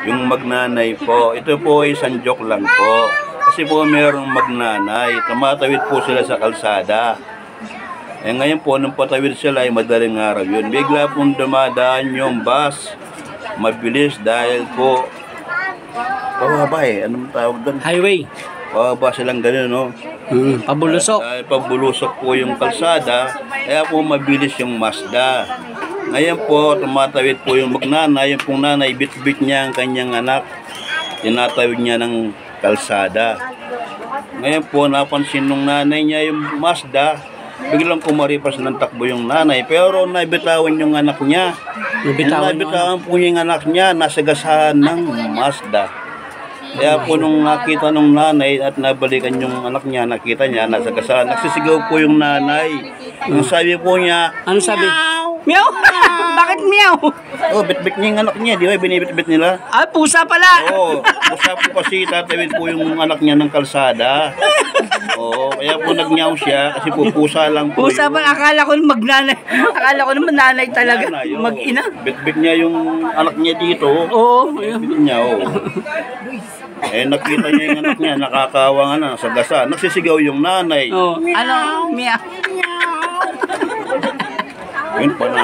Yung magnanay po, ito po ay isang joke lang po. Kasi po mayroong magnanay, tumatawid po sila sa kalsada. Eh ngayon po, nung patawid sila ay madaling araw yun. Bigla pong dumadaan yung bus. Mabilis dahil po, pababa anong tawag doon? Highway. Pababa silang ganun, no? Pabulusok. Dahil pabulusok po yung kalsada, kaya po mabilis yung Mazda. Ngayon po, tumatawid po yung magnanay. Yung pong nanay, bit-bit niya ang kanyang anak. Tinatawid niya ng kalsada. Ngayon po, napansin nung nanay niya yung Mazda. Biglang kumaripas ng takbo yung nanay. Pero nabitawan yung anak niya. Nabitawan po yung anak niya. Nasa gasahan ng Mazda. Kaya po nung nakita nung nanay at nabalikan yung anak niya, nakita niya, nasa gasahan. Nagsisigaw po yung nanay. Ang sabi po niya, Ano sabi? Meow! Bakit meow? oh, bit-bit niya yung anak niya. Di ba binibit-bit nila? Ah, pusa pala! Oo, pusa po kasi tatawid po yung anak niya ng kalsada. Oo, kaya po nag-meow siya kasi po pusa lang po Pusa pala, akala ko magnanay. Akala ko naman nanay talaga. Nanay, oo. Mag-ina. Bit-bit niya yung anak niya dito. Oo. Bit niya, oo. Eh, nakita niya yung anak niya, nakakawa nga na, sa gasa. Nagsisigaw yung nanay. Oh. Ano? Meow. Yun pa na.